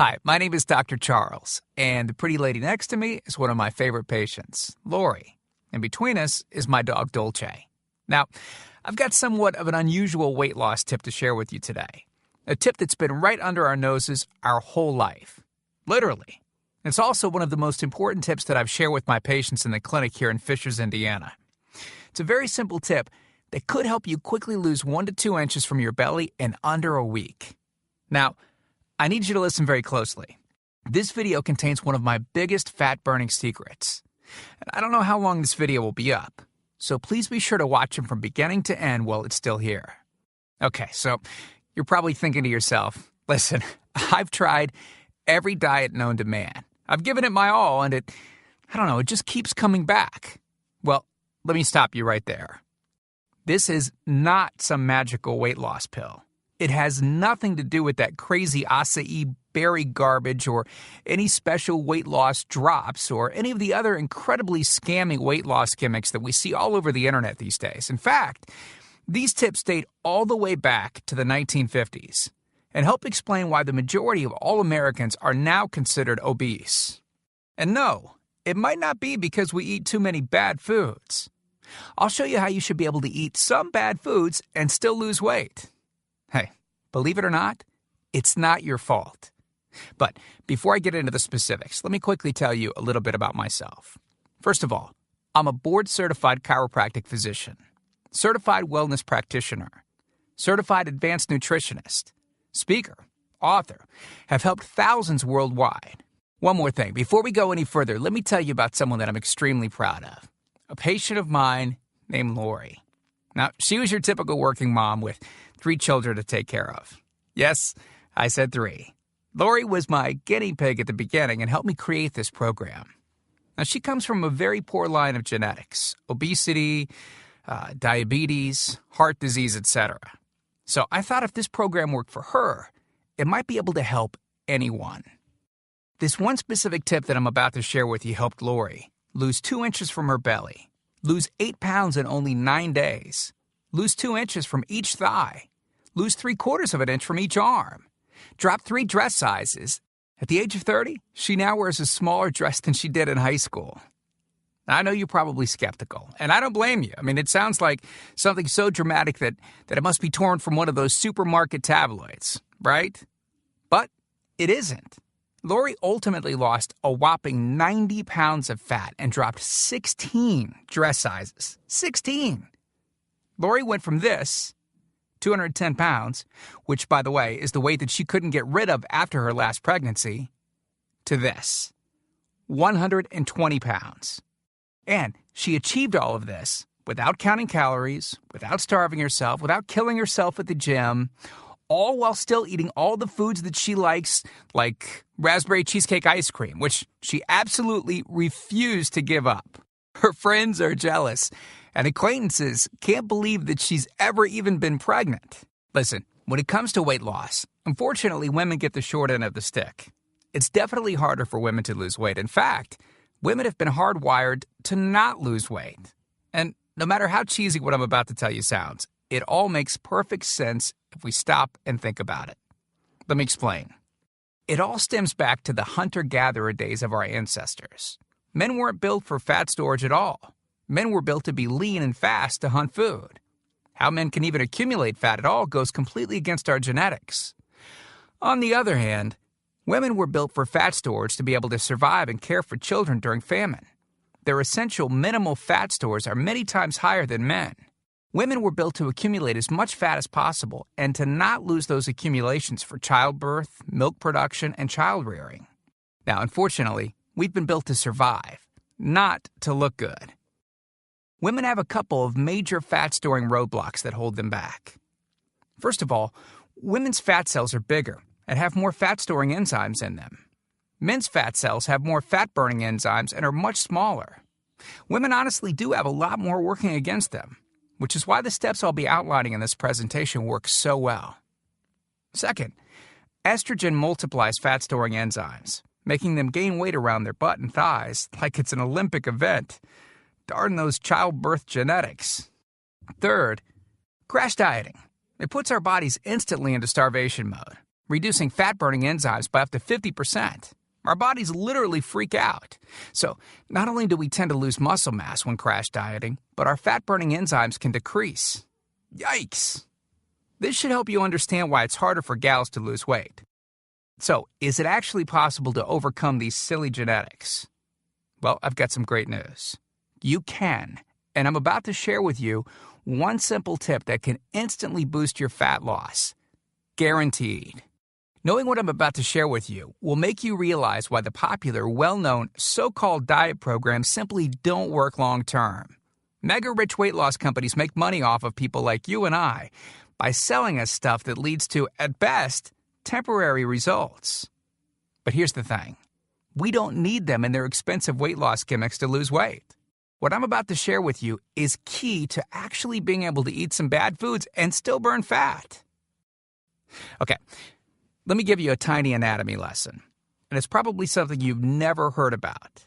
Hi, my name is Dr. Charles, and the pretty lady next to me is one of my favorite patients, Lori. And between us is my dog, Dolce. Now, I've got somewhat of an unusual weight loss tip to share with you today. A tip that's been right under our noses our whole life. Literally. It's also one of the most important tips that I've shared with my patients in the clinic here in Fishers, Indiana. It's a very simple tip that could help you quickly lose 1 to 2 inches from your belly in under a week. Now, I need you to listen very closely. This video contains one of my biggest fat-burning secrets. And I don't know how long this video will be up, so please be sure to watch it from beginning to end while it's still here. Okay, so you're probably thinking to yourself, listen, I've tried every diet known to man. I've given it my all, and it just keeps coming back. Well, let me stop you right there. This is not some magical weight loss pill. It has nothing to do with that crazy acai berry garbage or any special weight loss drops or any of the other incredibly scammy weight loss gimmicks that we see all over the internet these days. In fact, these tips date all the way back to the 1950s and help explain why the majority of all Americans are now considered obese. And no, it might not be because we eat too many bad foods. I'll show you how you should be able to eat some bad foods and still lose weight. Hey, believe it or not, it's not your fault. But before I get into the specifics, let me quickly tell you a little bit about myself. First of all, I'm a board-certified chiropractic physician, certified wellness practitioner, certified advanced nutritionist, speaker, author, have helped thousands worldwide. One more thing, before we go any further, let me tell you about someone that I'm extremely proud of, a patient of mine named Lori. Now, she was your typical working mom with 3 children to take care of. Yes, I said 3. Lori was my guinea pig at the beginning and helped me create this program. Now, she comes from a very poor line of genetics, obesity, diabetes, heart disease, etc. So I thought if this program worked for her, it might be able to help anyone. This one specific tip that I'm about to share with you helped Lori lose 2 inches from her belly, lose 8 pounds in only 9 days, lose 2 inches from each thigh, lose 3/4 of an inch from each arm, drop 3 dress sizes. At the age of 30, she now wears a smaller dress than she did in high school. I know you're probably skeptical, and I don't blame you. I mean, it sounds like something so dramatic that it must be torn from one of those supermarket tabloids, right? But it isn't. Lori ultimately lost a whopping 90 pounds of fat and dropped 16 dress sizes. 16! Lori went from this, 210 pounds, which, by the way, is the weight that she couldn't get rid of after her last pregnancy, to this, 120 pounds. And she achieved all of this without counting calories, without starving herself, without killing herself at the gym, all while still eating all the foods that she likes, like raspberry cheesecake ice cream, which she absolutely refused to give up. Her friends are jealous, and acquaintances can't believe that she's ever even been pregnant. Listen, when it comes to weight loss, unfortunately, women get the short end of the stick. It's definitely harder for women to lose weight. In fact, women have been hardwired to not lose weight. And no matter how cheesy what I'm about to tell you sounds, it all makes perfect sense if we stop and think about it. Let me explain. It all stems back to the hunter-gatherer days of our ancestors. Men weren't built for fat storage at all. Men were built to be lean and fast to hunt food. How men can even accumulate fat at all goes completely against our genetics. On the other hand, women were built for fat storage to be able to survive and care for children during famine. Their essential minimal fat stores are many times higher than men. Women were built to accumulate as much fat as possible and to not lose those accumulations for childbirth, milk production, and child rearing. Now, unfortunately, we've been built to survive, not to look good. Women have a couple of major fat-storing roadblocks that hold them back. First of all, women's fat cells are bigger and have more fat-storing enzymes in them. Men's fat cells have more fat-burning enzymes and are much smaller. Women honestly do have a lot more working against them, which is why the steps I'll be outlining in this presentation work so well. Second, estrogen multiplies fat-storing enzymes, making them gain weight around their butt and thighs like it's an Olympic event. Darn those childbirth genetics. Third, crash dieting. It puts our bodies instantly into starvation mode, reducing fat-burning enzymes by up to 50%. Our bodies literally freak out. So, not only do we tend to lose muscle mass when crash dieting, but our fat-burning enzymes can decrease. Yikes! This should help you understand why it's harder for gals to lose weight. So, is it actually possible to overcome these silly genetics? Well, I've got some great news. You can, and I'm about to share with you one simple tip that can instantly boost your fat loss. Guaranteed. Knowing what I'm about to share with you will make you realize why the popular, well-known, so-called diet programs simply don't work long-term. Mega-rich weight loss companies make money off of people like you and I by selling us stuff that leads to, at best, temporary results. But here's the thing. We don't need them in their expensive weight loss gimmicks to lose weight. What I'm about to share with you is key to actually being able to eat some bad foods and still burn fat. Okay. Let me give you a tiny anatomy lesson, and it's probably something you've never heard about.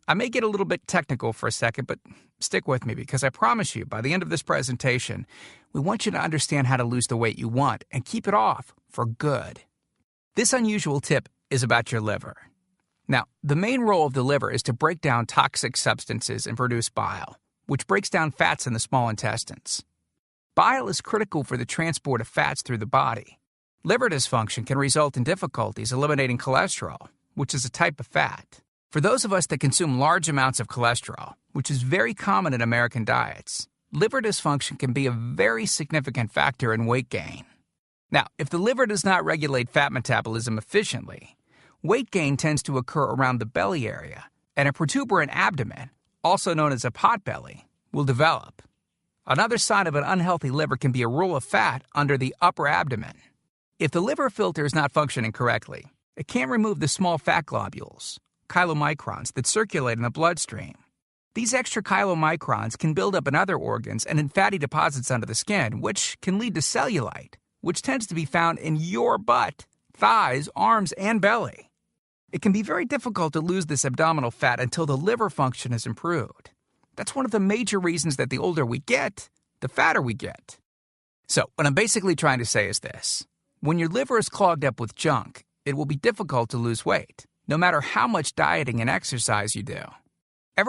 I may get a little bit technical for a second, but stick with me because I promise you, by the end of this presentation, we want you to understand how to lose the weight you want and keep it off for good. This unusual tip is about your liver. Now, the main role of the liver is to break down toxic substances and produce bile, which breaks down fats in the small intestines. Bile is critical for the transport of fats through the body. Liver dysfunction can result in difficulties eliminating cholesterol, which is a type of fat. For those of us that consume large amounts of cholesterol, which is very common in American diets, liver dysfunction can be a very significant factor in weight gain. Now, if the liver does not regulate fat metabolism efficiently, weight gain tends to occur around the belly area, and a protuberant abdomen, also known as a potbelly, will develop. Another sign of an unhealthy liver can be a roll of fat under the upper abdomen. If the liver filter is not functioning correctly, it can't remove the small fat globules, chylomicrons, that circulate in the bloodstream. These extra chylomicrons can build up in other organs and in fatty deposits under the skin, which can lead to cellulite, which tends to be found in your butt, thighs, arms, and belly. It can be very difficult to lose this abdominal fat until the liver function is improved. That's one of the major reasons that the older we get, the fatter we get. So, what I'm basically trying to say is this. When your liver is clogged up with junk, it will be difficult to lose weight, no matter how much dieting and exercise you do.